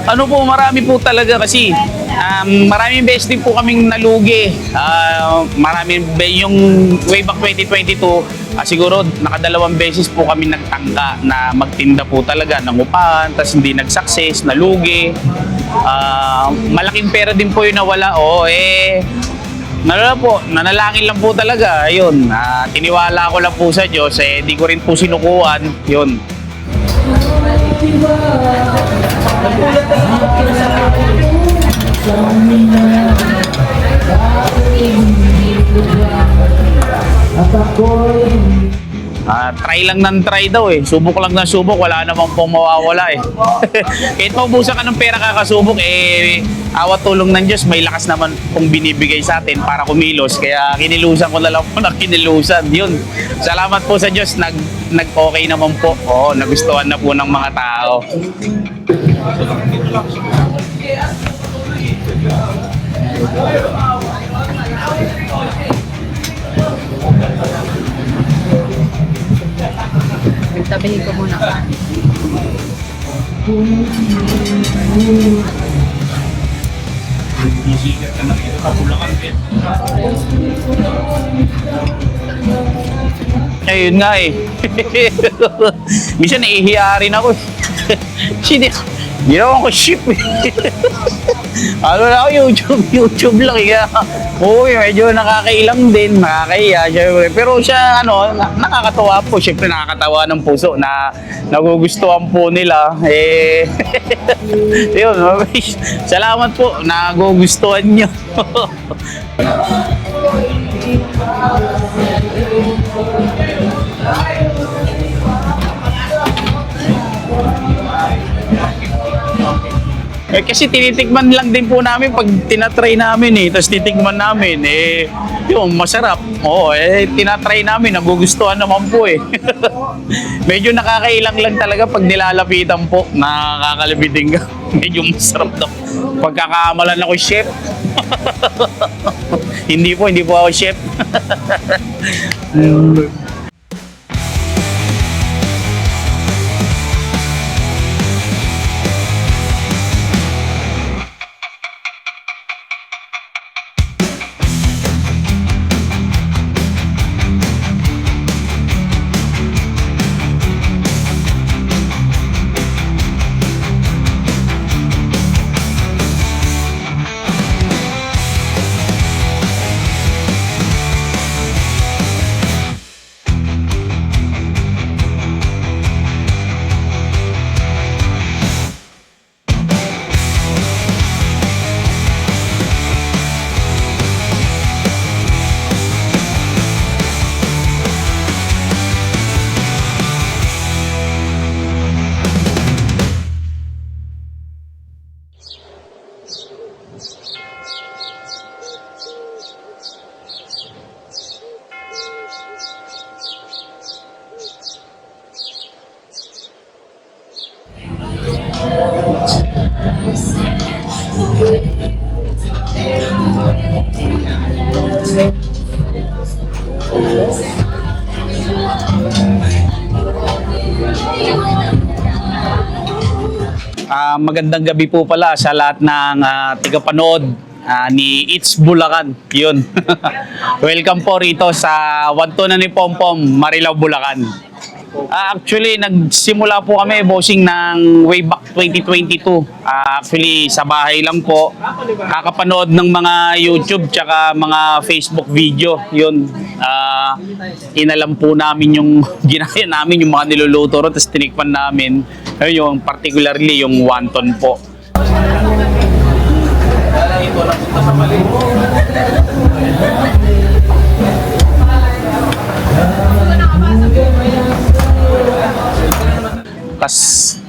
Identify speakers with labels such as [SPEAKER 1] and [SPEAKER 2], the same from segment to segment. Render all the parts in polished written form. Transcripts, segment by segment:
[SPEAKER 1] Ano po, marami po talaga kasi maraming beses din po kaming nalugi. Yung way back 2022, siguro nakadalawang beses po kami nagtangka na magtinda po talaga ng upahan, tapos hindi nag-success, nalugi. Malaking pera din po yung nawala. Nanalangin lang po talaga. Ayun, tiniwala ko lang po sa Diyos, di ko rin po sinukuan. Yun. Try lang ng try daw eh. Subok lang ng subok, wala namang pong mawawala eh. Kahit maubusan ka ng pera kakasubok awat tulong ng Diyos, may lakas naman pong binibigay sa atin para kumilos. Kaya kinilusan ko na lang po na kinilusan. Yun. Salamat po sa Diyos, nag-okay naman po. Oo, nagustuhan na po ng mga tao.
[SPEAKER 2] Tabihin ko muna ka.
[SPEAKER 1] Ayun nga eh. Minsan naihiya rin ako eh. Ginawa ko ship eh. Ano na ako, YouTube lang eh. Medyo nakakailang din, nakakahiya. Syempre. Pero siya, nakakatawa po. Syempre nakakatawa ng puso na nagugustuhan po nila. Yun, salamat po, nagugustuhan nyo. Kasi tinitikman lang din po namin pag tinatry namin tapos titikman namin yung masarap. Tinatry namin, nagugustuhan naman po Medyo nakakailang lang talaga pag nilalapitan po, nakakalibitin ka. Medyo masarap daw. Pagkakamalan ako chef. Hindi po ako chef. Magandang gabi po pala sa lahat ng tigapanood ni It's Bulacan. Yun. Welcome po rito sa Wantunan ni Pompom, Marilao, Bulacan. Actually, nagsimula po kami, bossing, ng way back 2022. Actually, sa bahay lang po. Kakapanood ng mga YouTube tsaka mga Facebook video. Yun. Inalam po namin yung ginaya namin, yung mga niluluto ron, tapos tinikman namin. Yung particularly yung wonton po. Ito na punta sa mali. Tapos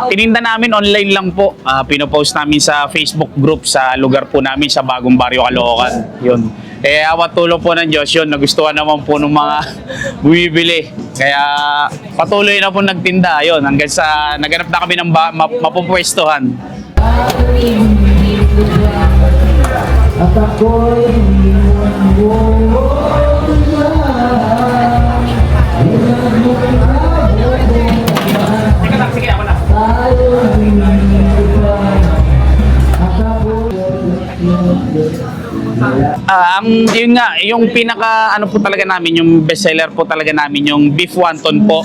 [SPEAKER 1] tininda namin online lang po. Pinopost namin sa Facebook group sa lugar po namin sa Bagong Baryo, Caloocan. Yun. Awat tulong po ng Diyos yun. Nagustuhan naman po ng mga bumibili. Kaya patuloy na po nagtinda. Yun, hanggang sa naganap na kami ng mapupwestuhan. At ako'y sige, ako na. Yun nga, yung pinaka ano po talaga namin, yung bestseller po talaga namin, yung beef wonton po.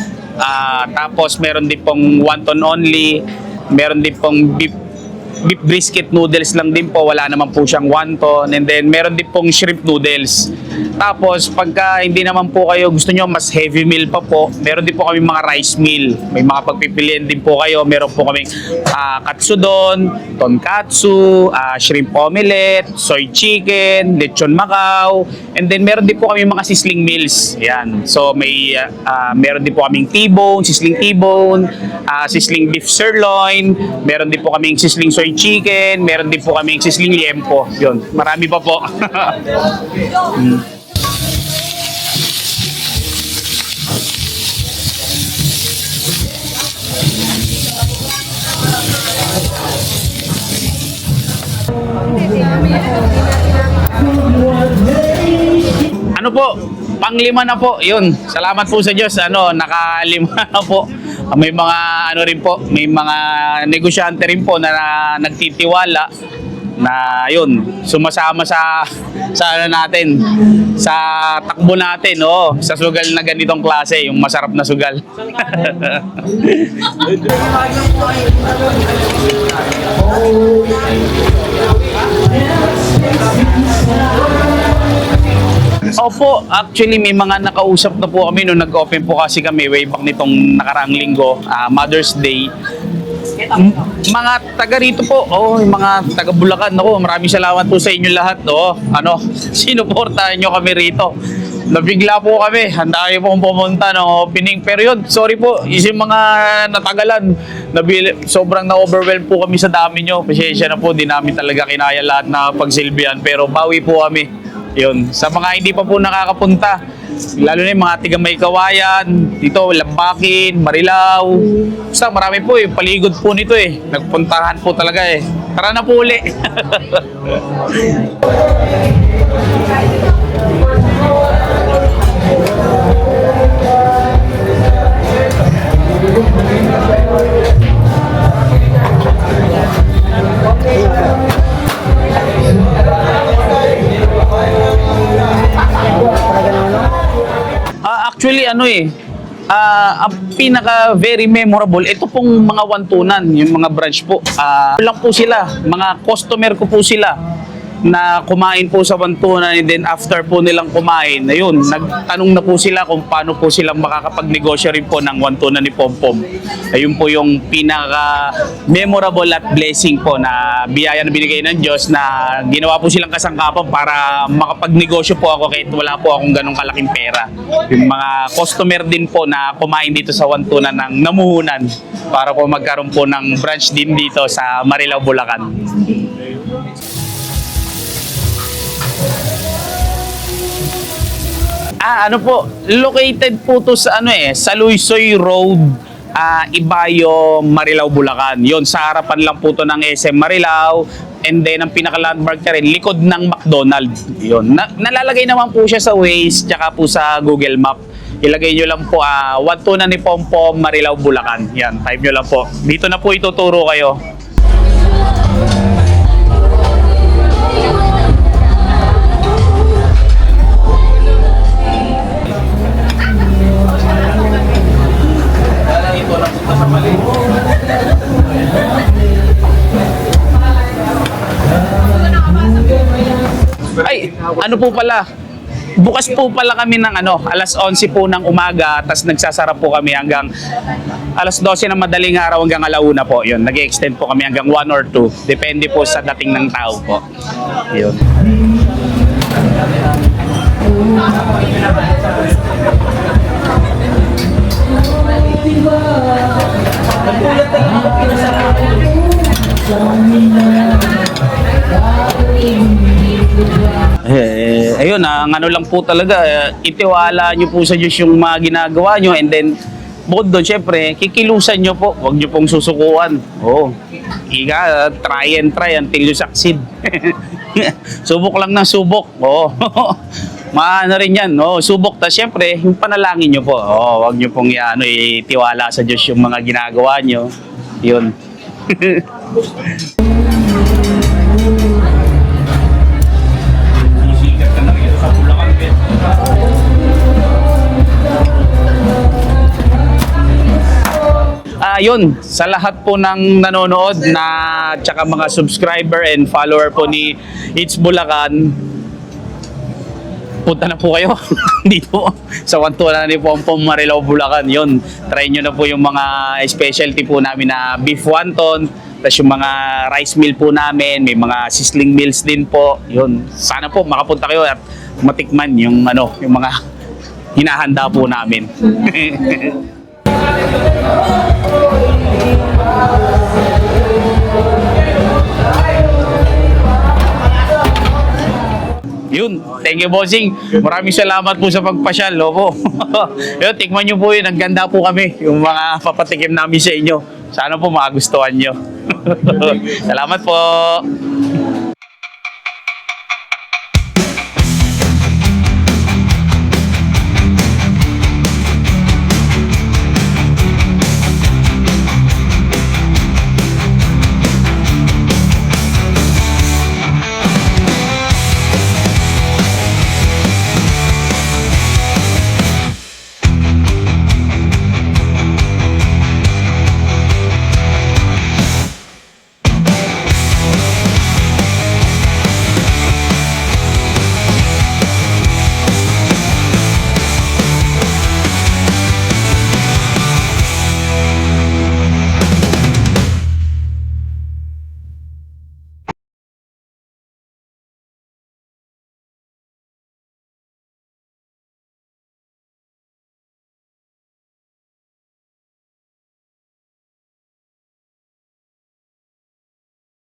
[SPEAKER 1] Tapos meron din pong wonton only, meron din pong beef brisket noodles lang din po, wala naman po siyang wonton, and then meron din pong shrimp noodles. Tapos pagka hindi naman po kayo gusto nyo mas heavy meal pa po, meron din po kami mga rice meal, may mga pagpipilian din po kayo. Meron po kami katsudon, tonkatsu, shrimp omelette, soy chicken, lechon macao, and then meron din po kami mga sizzling meals. Yan, so may meron din po kaming T-bone, sizzling beef sirloin, meron din po kaming sizzling soy chicken, meron din po kaming sizzling liempo. Yun, marami pa po. Ano po? Panglima na po. Yun. Salamat po sa Diyos. Nakalima na po. May mga ano rin po, may mga negosyante rin po na nagtitiwala na yun, sumasama sa ano natin, sa takbo natin, sa sugal na ganitong klase, yung masarap na sugal. Opo, actually may mga nakausap na po kami nung nag-open po kasi kami way back nitong nakaraang linggo, Mother's Day. Mga taga rito po, yung mga taga Bulacan, maraming salamat po sa inyo lahat, sinuportahan nyo kami rito. Nabigla po kami, handa kayo pong pumunta ng opening. Pero yun, sorry po, yung mga natagalan, sobrang na-overwhelm po kami sa dami nyo. Pasensya na po, di namin talaga kinaya lahat na pagsilbihan, pero bawi po kami. Yun, sa mga hindi pa po nakakapunta, lalo na yung mga tiga May Kawayan, dito, Lambakin, Marilao. Basta marami po paligod po nito Nagpuntahan po talaga Tara na po uli. Actually, ang pinaka very memorable, ito pong mga wantunan, yung mga branch po. Lang po sila, mga customer ko po sila na kumain po sa wantunan, and then after po nilang kumain, ayun, nagtanong na po sila kung paano po silang makakapagnegosyo rin po ng wantunan ni Pompom. Ayun po yung pinaka memorable at blessing po na biyaya na binigay ng Diyos, na ginawa po silang kasangkapan para makapagnegosyo po ako kahit wala po akong ganong kalaking pera. Yung mga customer din po na kumain dito sa wantunan ng namuhunan para po magkaroon po ng branch din dito sa Marilao, Bulacan. Ano po, located po to sa sa Luisoy Road, Ibayo, Marilao, Bulacan. Yon, sa harapan lang po to ng SM Marilao, and then ang pinaka-landmark niya rin, likod ng McDonald's. Yon, nalalagay naman po siya sa Waze, tsaka po sa Google Map. Ilagay nyo lang po, wantunan ni Pompom, Marilao, Bulacan. Yan, type nyo lang po. Dito na po ituturo kayo. Ay, ano po pala? Bukas po pala kami ng alas 11 po ng umaga, tapos nagsasara po kami hanggang alas 12 ng madaling araw hanggang alauna po. Yun, nag-extend po kami hanggang 1 or 2. Depende po sa dating ng tao po. Yun. Ayun, ang ano lang po talaga, itiwala nyo po sa Diyos yung mga ginagawa nyo, and then bukod doon, syempre, kikilusan nyo po, huwag nyo pong susukuan. Try and try until you succeed. Subok lang ng subok. Maano rin yan, subok. Ta syempre, yung panalangin nyo po, huwag nyo pong itiwala sa Diyos yung mga ginagawa nyo. Yun. Sisikat ka na. yun, sa lahat po ng nanonood na tsaka mga subscriber and follower po ni It's Bulacan, punta na po kayo dito sa 1-2 na ni Pompom Marilao, Bulacan. Yun, try nyo na po yung mga specialty po namin na beef wonton, tapos yung mga rice meal po namin, may mga sizzling meals din po. Yun, sana po makapunta kayo at matikman yung yung mga hinahanda po namin. Yun, thank you, bossing. Maraming salamat po sa pagpasyal, opo. Yun, tikman nyo po yun. Ang ganda po kami, yung mga papatikim namin sa inyo. Sana po magustuhan nyo. Salamat po.